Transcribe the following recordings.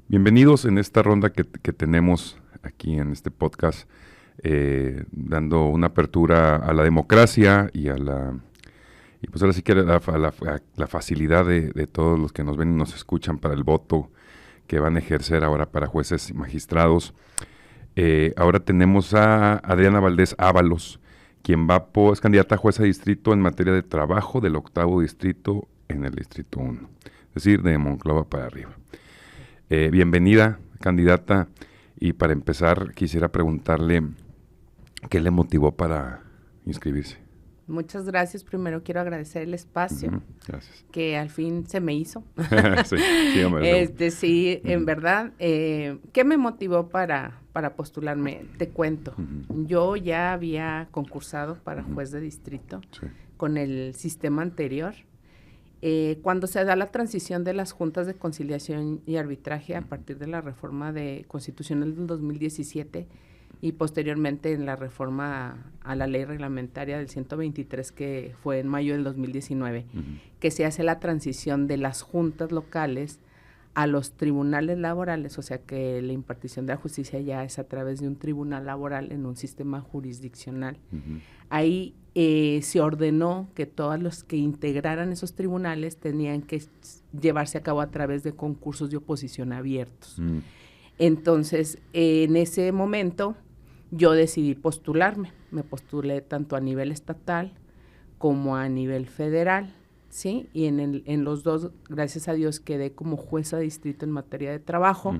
Bienvenidos en esta ronda que tenemos aquí en este podcast, dando una apertura a la democracia y y pues ahora sí que la facilidad de todos los que nos ven y nos escuchan para el voto que van a ejercer ahora para jueces y magistrados. Ahora tenemos a Adriana Valdés Ábalos, quien es candidata a jueza de distrito en materia de trabajo del 8º distrito en el distrito 1, es decir, de Monclova para arriba. Bienvenida, candidata, y para empezar quisiera preguntarle qué le motivó para inscribirse. Muchas gracias. Primero quiero agradecer el espacio, gracias, que al fin se me hizo. Sí, en verdad, ¿qué me motivó para postularme? Te cuento. Yo ya había concursado para juez de distrito con el sistema anterior. Cuando se da la transición de las juntas de conciliación y arbitraje a partir de la reforma constitucional del 2017 y posteriormente en la reforma a la ley reglamentaria del 123 que fue en mayo del 2019, que se hace la transición de las juntas locales a los tribunales laborales, o sea que la impartición de la justicia ya es a través de un tribunal laboral en un sistema jurisdiccional. Ahí se ordenó que todos los que integraran esos tribunales tenían que llevarse a cabo a través de concursos de oposición abiertos. Entonces, en ese momento, yo decidí postularme. Me postulé tanto a nivel estatal como a nivel federal, ¿sí? Y en los dos, gracias a Dios, quedé como jueza de distrito en materia de trabajo,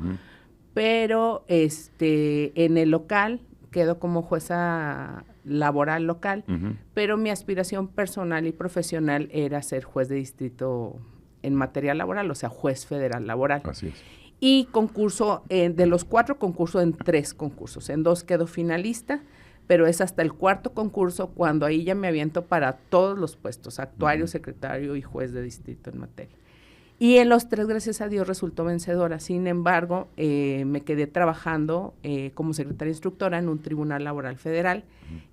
pero en el local quedo como jueza laboral local, pero mi aspiración personal y profesional era ser juez de distrito en materia laboral, o sea, juez federal laboral. Así es. Y concurso, de los 4 concursos, en 3 concursos, en 2 quedo finalista, pero es hasta el 4º concurso cuando ahí ya me aviento para todos los puestos, actuario, secretario y juez de distrito en materia. Y en los 3, gracias a Dios, resultó vencedora. Sin embargo, me quedé trabajando como secretaria instructora en un tribunal laboral federal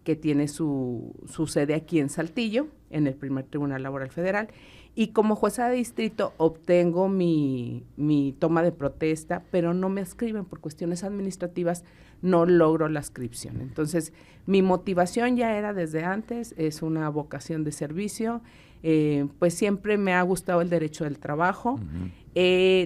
que tiene su sede aquí en Saltillo, en el primer tribunal laboral federal. Y como jueza de distrito obtengo mi toma de protesta, pero no me ascriben por cuestiones administrativas, no logro la ascripción. Entonces, mi motivación ya era desde antes, es una vocación de servicio. Pues siempre me ha gustado el derecho del trabajo,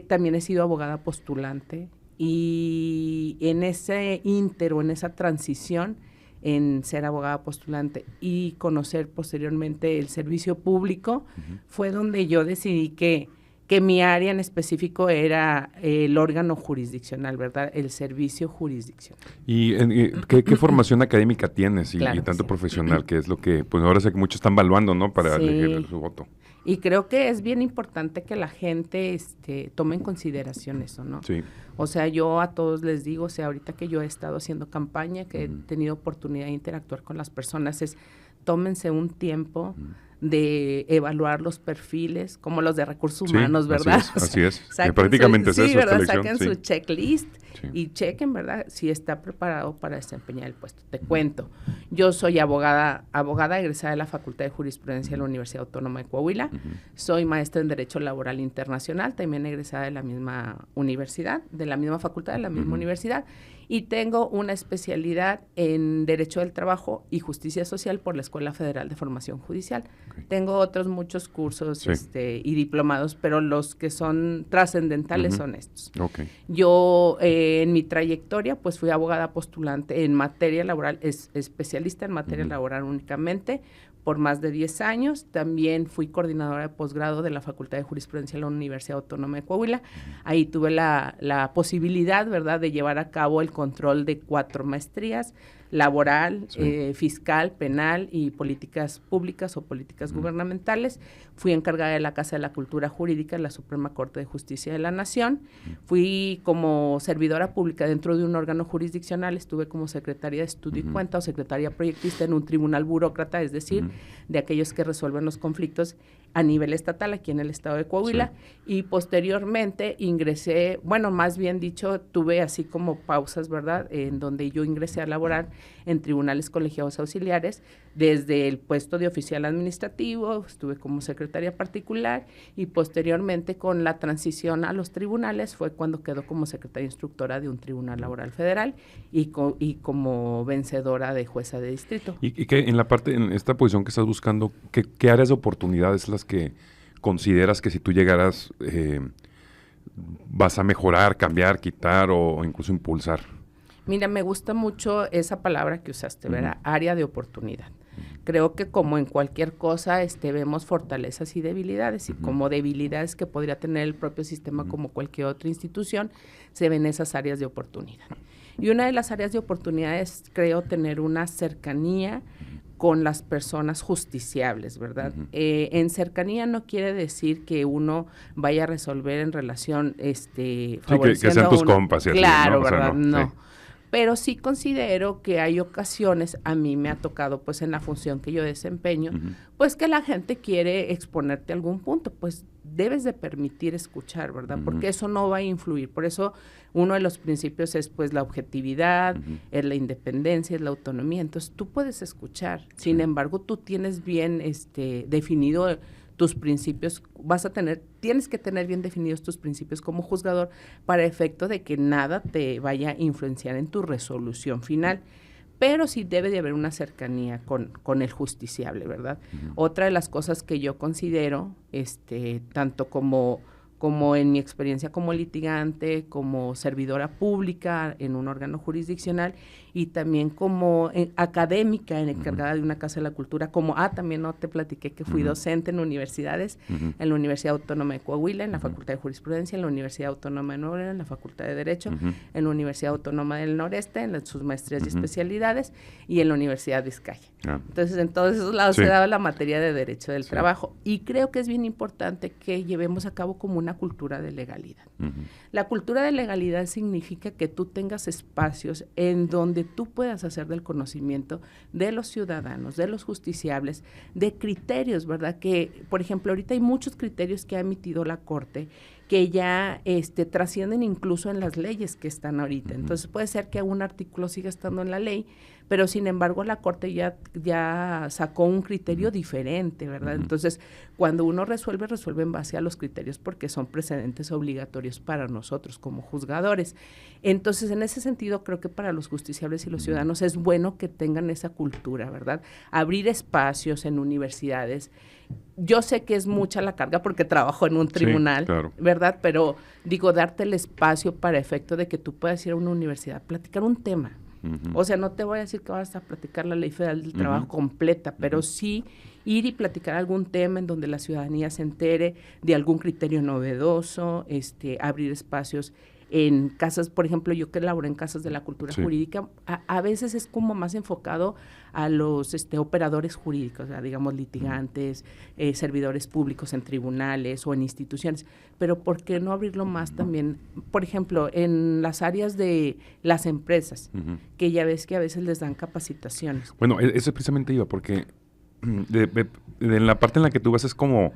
también he sido abogada postulante y en ese ínter en esa transición en ser abogada postulante y conocer posteriormente el servicio público, fue donde yo decidí que mi área en específico era el órgano jurisdiccional, ¿verdad? El servicio jurisdiccional. ¿Y qué formación académica tienes y Claro, tanto profesional, que es lo que, pues ahora sé que muchos están evaluando, ¿no? Para elegir su voto. Y creo que es bien importante que la gente tome en consideración eso, ¿no? Sí. O sea, yo a todos les digo, o sea, ahorita que yo he estado haciendo campaña, que he tenido oportunidad de interactuar con las personas, tómense un tiempo de evaluar los perfiles, como los de recursos humanos, ¿verdad? Así es. Prácticamente es eso, ¿verdad? esta Saquen elección, su checklist y chequen, ¿verdad? Si está preparado para desempeñar el puesto. Te cuento, yo soy abogada egresada de la Facultad de Jurisprudencia de la Universidad Autónoma de Coahuila, soy maestra en Derecho Laboral Internacional, también egresada de la misma universidad, de la misma facultad, de la misma universidad, y tengo una especialidad en Derecho del Trabajo y Justicia Social por la Escuela Federal de Formación Judicial. Tengo otros muchos cursos y diplomados, pero los que son trascendentales son estos. Yo en mi trayectoria pues fui abogada postulante en materia laboral, especialista en materia laboral únicamente, por más de 10 años. También fui coordinadora de posgrado de la Facultad de Jurisprudencia de la Universidad Autónoma de Coahuila. Ahí tuve la posibilidad, ¿verdad?, de llevar a cabo el control de 4 maestrías, laboral, fiscal, penal y políticas públicas o políticas gubernamentales. Fui encargada de la Casa de la Cultura Jurídica en la Suprema Corte de Justicia de la Nación. Fui como servidora pública dentro de un órgano jurisdiccional, estuve como secretaria de estudio y cuenta o secretaria proyectista en un tribunal burócrata, es decir, de aquellos que resuelven los conflictos a nivel estatal aquí en el estado de Coahuila, y posteriormente ingresé, bueno, más bien dicho, tuve así como pausas, ¿verdad?, en donde yo ingresé a laborar en tribunales colegiados auxiliares, desde el puesto de oficial administrativo, estuve como secretaria particular y posteriormente con la transición a los tribunales fue cuando quedó como secretaria instructora de un tribunal laboral federal y como vencedora de jueza de distrito. ¿Y qué en esta posición que estás buscando, qué áreas de oportunidades las que consideras que si tú llegaras vas a mejorar, cambiar, quitar o incluso impulsar? Mira, me gusta mucho esa palabra que usaste, ¿verdad? Área de oportunidad. Creo que como en cualquier cosa vemos fortalezas y debilidades, y como debilidades que podría tener el propio sistema como cualquier otra institución, se ven esas áreas de oportunidad. Y una de las áreas de oportunidad es, creo, tener una cercanía con las personas justiciables, ¿verdad? En cercanía no quiere decir que uno vaya a resolver en relación, favoreciendo que sean tus compas. Y claro, así, ¿no? ¿verdad? O sea, no. No. Sí. Pero sí considero que hay ocasiones, a mí me ha tocado, pues, en la función que yo desempeño, pues, que la gente quiere exponerte algún punto, pues, debes de permitir escuchar, ¿verdad? Porque eso no va a influir. Por eso, uno de los principios es, pues, la objetividad, es la independencia, es la autonomía. Entonces, tú puedes escuchar. Sin embargo, tú tienes bien, definido tus principios, tienes que tener bien definidos tus principios como juzgador para efecto de que nada te vaya a influenciar en tu resolución final, pero sí debe de haber una cercanía con el justiciable, ¿verdad? Otra de las cosas que yo considero, tanto como en mi experiencia como litigante, como servidora pública en un órgano jurisdiccional y también como académica encargada de una Casa de la Cultura, también no te platiqué que fui docente en universidades, en la Universidad Autónoma de Coahuila, en la Facultad de Jurisprudencia, en la Universidad Autónoma de Nuevo León, en la Facultad de Derecho, en la Universidad Autónoma del Noreste, en sus maestrías y especialidades, y en la Universidad de Vizcaya. Entonces, en todos esos lados se daba la materia de Derecho del Trabajo, y creo que es bien importante que llevemos a cabo como una cultura de legalidad. La cultura de legalidad significa que tú tengas espacios en donde tú puedas hacer del conocimiento de los ciudadanos, de los justiciables, de criterios, ¿verdad? Que, por ejemplo, ahorita hay muchos criterios que ha emitido la Corte que ya trascienden incluso en las leyes que están ahorita. Entonces puede ser que un artículo siga estando en la ley, pero sin embargo la Corte ya sacó un criterio diferente, ¿verdad? Entonces, cuando uno resuelve en base a los criterios porque son precedentes obligatorios para nosotros como juzgadores. Entonces, en ese sentido, creo que para los justiciables y los ciudadanos es bueno que tengan esa cultura, ¿verdad? Abrir espacios en universidades. Yo sé que es mucha la carga porque trabajo en un tribunal, claro, ¿verdad? Pero digo, darte el espacio para efecto de que tú puedas ir a una universidad, platicar un tema. O sea, no te voy a decir que vas a platicar la Ley Federal del Trabajo completa, pero sí ir y platicar algún tema en donde la ciudadanía se entere de algún criterio novedoso, abrir espacios en casas, por ejemplo, yo que laboro en casas de la cultura jurídica, a veces es como más enfocado a los operadores jurídicos, o sea, digamos litigantes, servidores públicos en tribunales o en instituciones, pero ¿por qué no abrirlo más también, por ejemplo, en las áreas de las empresas, que ya ves que a veces les dan capacitaciones? Bueno, eso precisamente iba, porque en la parte en la que tú vas es como...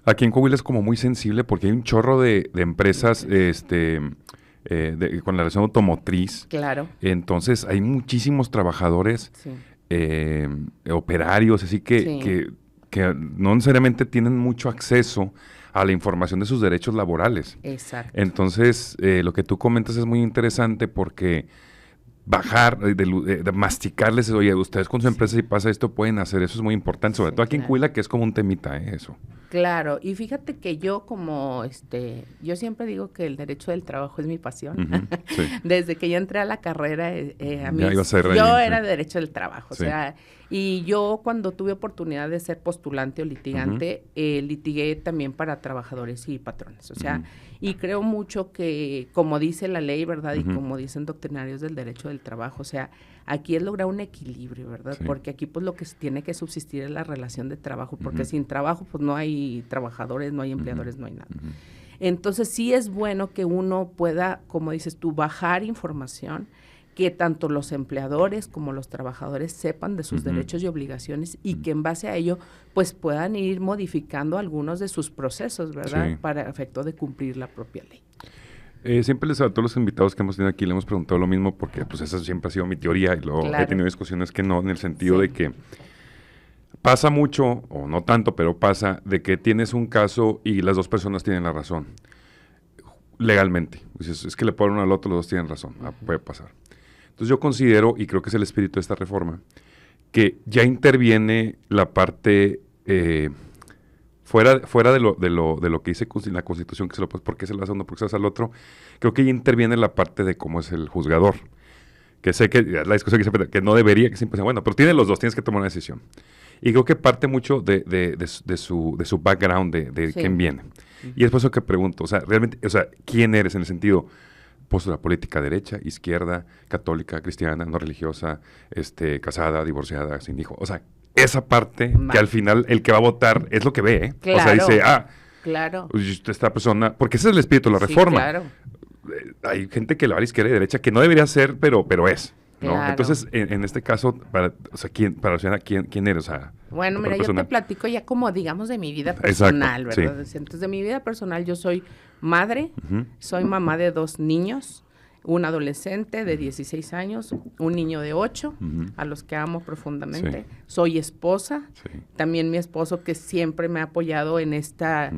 Aquí en Coahuila es como muy sensible porque hay un chorro de empresas con la relación automotriz. Claro. Entonces hay muchísimos trabajadores, operarios, así que no necesariamente tienen mucho acceso a la información de sus derechos laborales. Exacto. Entonces, lo que tú comentas es muy interesante porque bajar, de masticarles, oye, ustedes con su empresa si pasa esto pueden hacer, eso es muy importante, sobre todo aquí en Coahuila, que es como un temita, eso. Claro, y fíjate que yo como, yo siempre digo que el derecho del trabajo es mi pasión. Desde que yo entré a la carrera, a mí, yo era de derecho del trabajo, o sea, y yo cuando tuve oportunidad de ser postulante o litigante, litigué también para trabajadores y patrones, o sea, y creo mucho que, como dice la ley, ¿verdad? Y como dicen doctrinarios del derecho del trabajo, o sea, aquí es lograr un equilibrio, ¿verdad? Porque aquí pues lo que tiene que subsistir es la relación de trabajo, porque sin trabajo pues no hay trabajadores, no hay empleadores, no hay nada. Entonces sí es bueno que uno pueda, como dices tú, bajar información, que tanto los empleadores como los trabajadores sepan de sus derechos y obligaciones y que en base a ello pues puedan ir modificando algunos de sus procesos, ¿verdad? Para efecto de cumplir la propia ley. Siempre a todos los invitados que hemos tenido aquí le hemos preguntado lo mismo porque pues esa siempre ha sido mi teoría y luego he tenido discusiones que no, en el sentido de que pasa mucho, o no tanto, pero pasa de que tienes un caso y las dos personas tienen la razón, legalmente. Dices, es que le ponen uno al otro, los dos tienen razón, puede pasar. Entonces yo considero, y creo que es el espíritu de esta reforma, que ya interviene la parte... fuera de lo que dice la Constitución, que se lo ¿por qué se lo hace uno, por qué se lo hace al otro? Creo que ya interviene la parte de cómo es el juzgador. Que sé que la discusión que no debería, que siempre sea, bueno, pero tiene los dos, tienes que tomar una decisión. Y creo que parte mucho de su background, de quién viene. Y es por eso que pregunto, o sea, realmente, o sea, ¿quién eres en el sentido? Postura política, derecha, izquierda, católica, cristiana, no religiosa, casada, divorciada, sin hijo. O sea, esa parte que al final el que va a votar es lo que ve, ¿eh? Claro, o sea, dice, claro. Esta persona, porque ese es el espíritu de la reforma. Claro. Hay gente que la va a la izquierda y derecha que no debería ser, pero es, ¿no? Claro. Entonces, en este caso, para la ciudadana, ¿quién eres? O sea, bueno, mira, yo te platico ya como, digamos, de mi vida personal, exacto, ¿verdad? Sí. Entonces, de mi vida personal, yo soy madre, soy mamá de 2 niños, un adolescente de 16 años, un niño de 8, a los que amo profundamente. Sí. Soy esposa, también mi esposo que siempre me ha apoyado en esta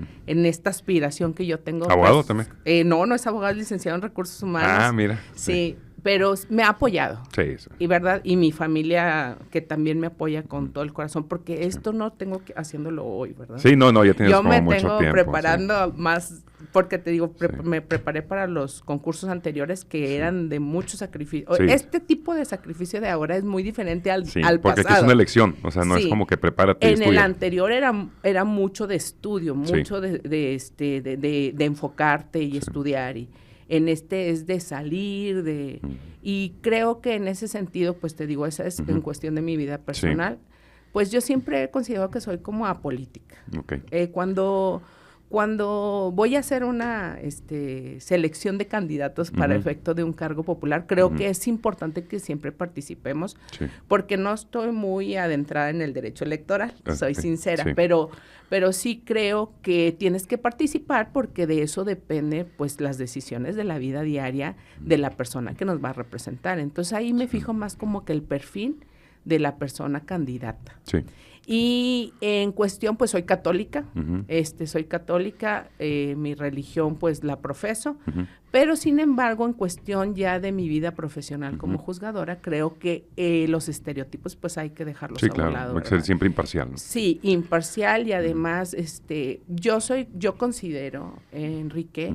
aspiración que yo tengo. ¿Abogado también? No es abogado, es licenciado en recursos humanos. Mira. Sí. Pero me ha apoyado. Sí. Y verdad, y mi familia que también me apoya con todo el corazón, porque esto no tengo que haciéndolo hoy, ¿verdad? Sí, no, ya tienes como mucho tiempo. Yo me tengo preparando más, porque te digo, me preparé para los concursos anteriores que eran de mucho sacrificio. Sí. Este tipo de sacrificio de ahora es muy diferente al porque pasado. aquí es una elección, o sea, no es como que prepárate y estudia. En el anterior era mucho de estudio, mucho de enfocarte y estudiar y... En este es de salir, y creo que en ese sentido, pues te digo, esa es en cuestión de mi vida personal, pues yo siempre he considerado que soy como apolítica. Okay. Cuando voy a hacer una selección de candidatos para efecto de un cargo popular, creo que es importante que siempre participemos, porque no estoy muy adentrada en el derecho electoral, soy sincera, pero sí creo que tienes que participar porque de eso depende pues las decisiones de la vida diaria de la persona que nos va a representar. Entonces ahí me fijo más como que el perfil de la persona candidata. Sí. Y en cuestión, pues soy católica, soy católica, mi religión pues la profeso, pero sin embargo en cuestión ya de mi vida profesional como juzgadora, creo que los estereotipos pues hay que dejarlos a un lado. Hay que ser siempre imparcial, ¿no? Sí, imparcial y además yo considero, Enrique,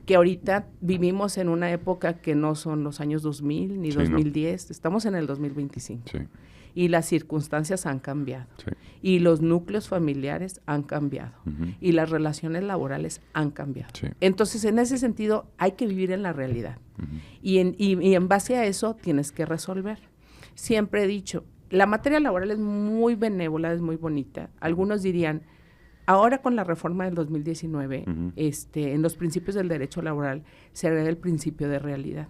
que ahorita vivimos en una época que no son los años 2000 ni 2010, estamos en el 2025. Sí. Y las circunstancias han cambiado. Sí. Y los núcleos familiares han cambiado. Y las relaciones laborales han cambiado. Sí. Entonces, en ese sentido, hay que vivir en la realidad. Y en base a eso, tienes que resolver. Siempre he dicho, la materia laboral es muy benévola, es muy bonita. Algunos dirían, ahora con la reforma del 2019, en los principios del derecho laboral, se agrega el principio de realidad.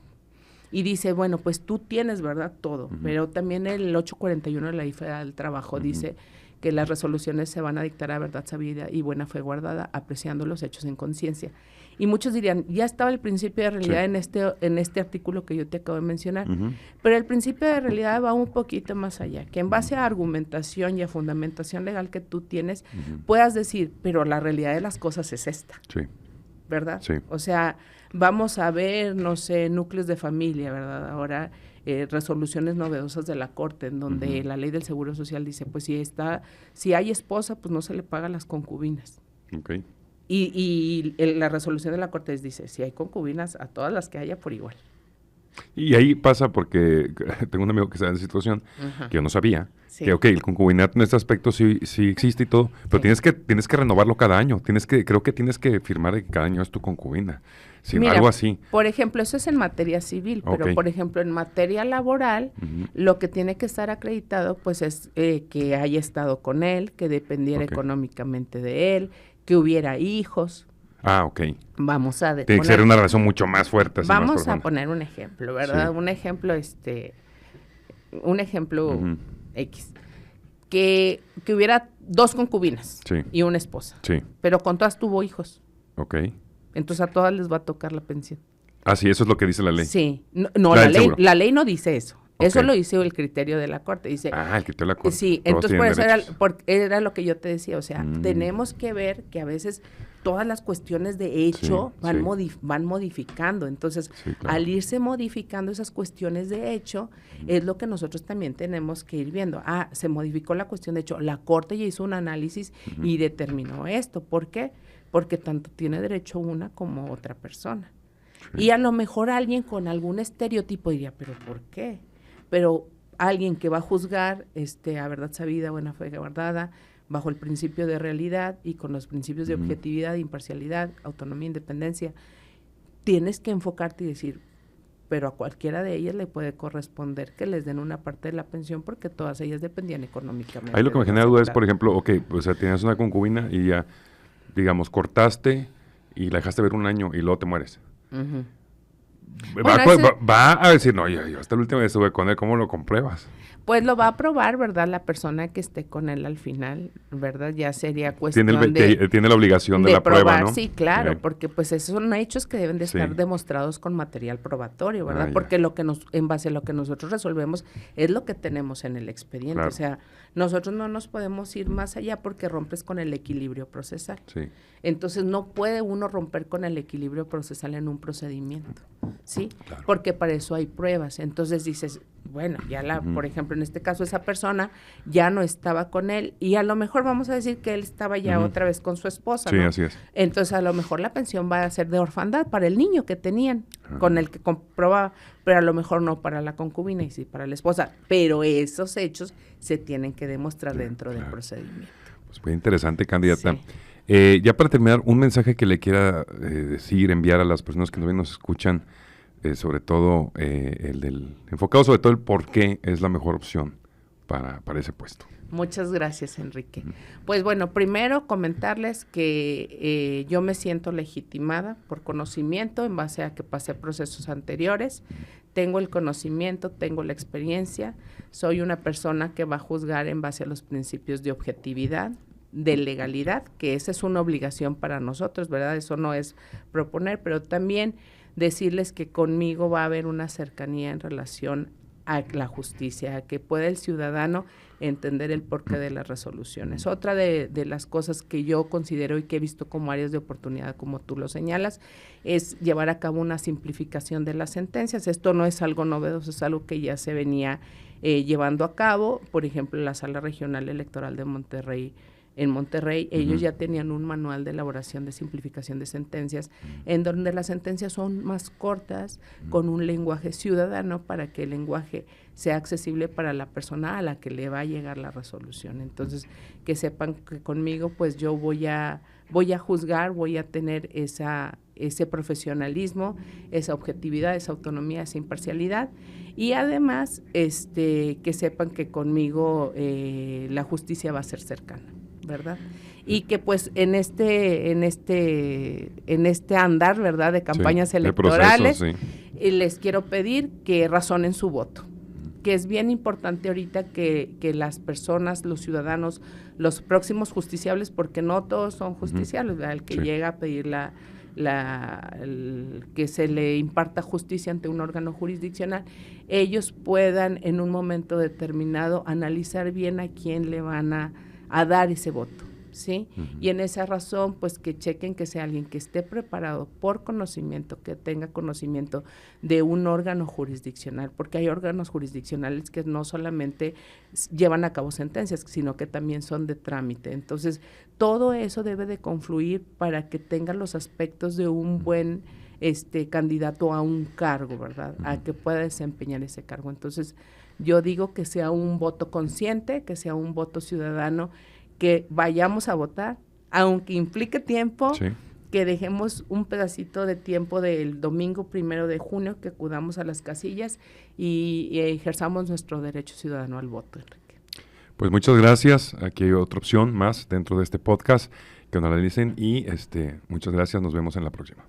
Y dice, bueno, pues tú tienes, ¿verdad? Todo, pero también el 841 de la Ley Federal del Trabajo dice que las resoluciones se van a dictar a verdad sabida y buena fe guardada, apreciando los hechos en conciencia. Y muchos dirían, ya estaba el principio de realidad en este artículo que yo te acabo de mencionar, pero el principio de realidad va un poquito más allá, que en base a argumentación y a fundamentación legal que tú tienes, puedas decir, pero la realidad de las cosas es esta. Sí. ¿Verdad? Sí. O sea, vamos a ver, no sé, núcleos de familia, ¿verdad? Ahora, resoluciones novedosas de la Corte, en donde la ley del Seguro Social dice, pues si hay esposa, pues no se le pagan las concubinas. Okay. Y la resolución de la Corte dice, si hay concubinas, a todas las que haya por igual. Y ahí pasa porque tengo un amigo que está en esa situación, que yo no sabía, que el concubinato en este aspecto sí existe y todo, pero tienes que renovarlo cada año, creo que tienes que firmar que cada año es tu concubina, algo así. Por ejemplo, eso es en materia civil, pero por ejemplo en materia laboral, lo que tiene que estar acreditado pues es que haya estado con él, que dependiera económicamente de él, que hubiera hijos. Ok. Vamos a tiene que ser una relación mucho más fuerte. Vamos a poner un ejemplo, ¿verdad? Sí. Un ejemplo X. Que hubiera 2 concubinas y una esposa. Sí. Pero con todas tuvo hijos. Ok. Entonces a todas les va a tocar la pensión. Ah, sí, eso es lo que dice la ley. Sí, no, la ley no dice eso. Okay. Eso lo dice el criterio de la Corte. Dice, el criterio de la Corte. Sí, entonces por eso era lo que yo te decía, o sea, tenemos que ver que a veces todas las cuestiones de hecho van modificando, entonces al irse modificando esas cuestiones de hecho, es lo que nosotros también tenemos que ir viendo. Se modificó la cuestión de hecho, la Corte ya hizo un análisis y determinó esto. ¿Por qué? Porque tanto tiene derecho una como otra persona. Y a lo mejor alguien con algún estereotipo diría, ¿pero por qué? Pero alguien que va a juzgar a verdad sabida, buena fe guardada, bajo el principio de realidad y con los principios de objetividad, imparcialidad, autonomía, independencia, tienes que enfocarte y decir, pero a cualquiera de ellas le puede corresponder que les den una parte de la pensión porque todas ellas dependían económicamente. Ahí lo que me genera duda es, por ejemplo, o sea, tienes una concubina y ya, digamos, cortaste y la dejaste ver un año y luego te mueres. Va a decir, no, yo hasta la última vez estuve con él, ¿cómo lo compruebas? Pues lo va a probar, ¿verdad? La persona que esté con él al final, ¿verdad? Ya sería cuestión tiene la obligación de la probar, prueba, ¿no? Sí, claro, porque pues esos son hechos que deben de estar demostrados con material probatorio, ¿verdad? Porque en base a lo que nosotros resolvemos es lo que tenemos en el expediente. Claro. O sea, nosotros no nos podemos ir más allá porque rompes con el equilibrio procesal. Sí. Entonces no puede uno romper con el equilibrio procesal en un procedimiento, ¿sí? Claro. Porque para eso hay pruebas. Entonces dices, bueno, ya por ejemplo, en este caso esa persona ya no estaba con él y a lo mejor vamos a decir que él estaba ya otra vez con su esposa, ¿no? Sí, así es. Entonces a lo mejor la pensión va a ser de orfandad para el niño que tenían, con el que comprobaba, pero a lo mejor no para la concubina y sí para la esposa, pero esos hechos se tienen que demostrar dentro del procedimiento. Pues muy interesante, candidata. Sí. Ya para terminar, un mensaje que le quiera decir, enviar a las personas que nos escuchan, sobre todo enfocado sobre todo el por qué es la mejor opción para ese puesto. Muchas gracias, Enrique. Pues bueno, primero comentarles que yo me siento legitimada por conocimiento en base a que pasé procesos anteriores. Tengo el conocimiento, tengo la experiencia, soy una persona que va a juzgar en base a los principios de objetividad, de legalidad, que esa es una obligación para nosotros, ¿verdad? Eso no es proponer, pero también decirles que conmigo va a haber una cercanía en relación a la justicia, a que pueda el ciudadano entender el porqué de las resoluciones. Otra de las cosas que yo considero y que he visto como áreas de oportunidad, como tú lo señalas, es llevar a cabo una simplificación de las sentencias. Esto no es algo novedoso, es algo que ya se venía llevando a cabo. Por ejemplo, la Sala Regional Electoral de Monterrey, en Monterrey, ellos ya tenían un manual de elaboración de simplificación de sentencias, en donde las sentencias son más cortas, con un lenguaje ciudadano, para que el lenguaje sea accesible para la persona a la que le va a llegar la resolución. Entonces, que sepan que conmigo, pues yo voy a juzgar, voy a tener ese profesionalismo, esa objetividad, esa autonomía, esa imparcialidad, y además, que sepan que conmigo la justicia va a ser cercana, ¿verdad? Y que pues en este andar, ¿verdad?, de campañas electorales, de proceso, les quiero pedir que razonen su voto, que es bien importante ahorita que las personas, los ciudadanos, los próximos justiciables, porque no todos son justiciables, ¿verdad? El que llega a pedir que se le imparta justicia ante un órgano jurisdiccional, ellos puedan en un momento determinado analizar bien a quién le van a dar ese voto, ¿sí? Y en esa razón, pues que chequen que sea alguien que esté preparado por conocimiento, que tenga conocimiento de un órgano jurisdiccional, porque hay órganos jurisdiccionales que no solamente llevan a cabo sentencias, sino que también son de trámite. Entonces, todo eso debe de confluir para que tenga los aspectos de un buen candidato a un cargo, ¿verdad? A que pueda desempeñar ese cargo. Entonces, yo digo que sea un voto consciente, que sea un voto ciudadano, que vayamos a votar, aunque implique tiempo, que dejemos un pedacito de tiempo del domingo 1 de junio, que acudamos a las casillas y ejerzamos nuestro derecho ciudadano al voto, Enrique. Pues muchas gracias. Aquí hay otra opción más dentro de este podcast que nos analicen y muchas gracias. Nos vemos en la próxima.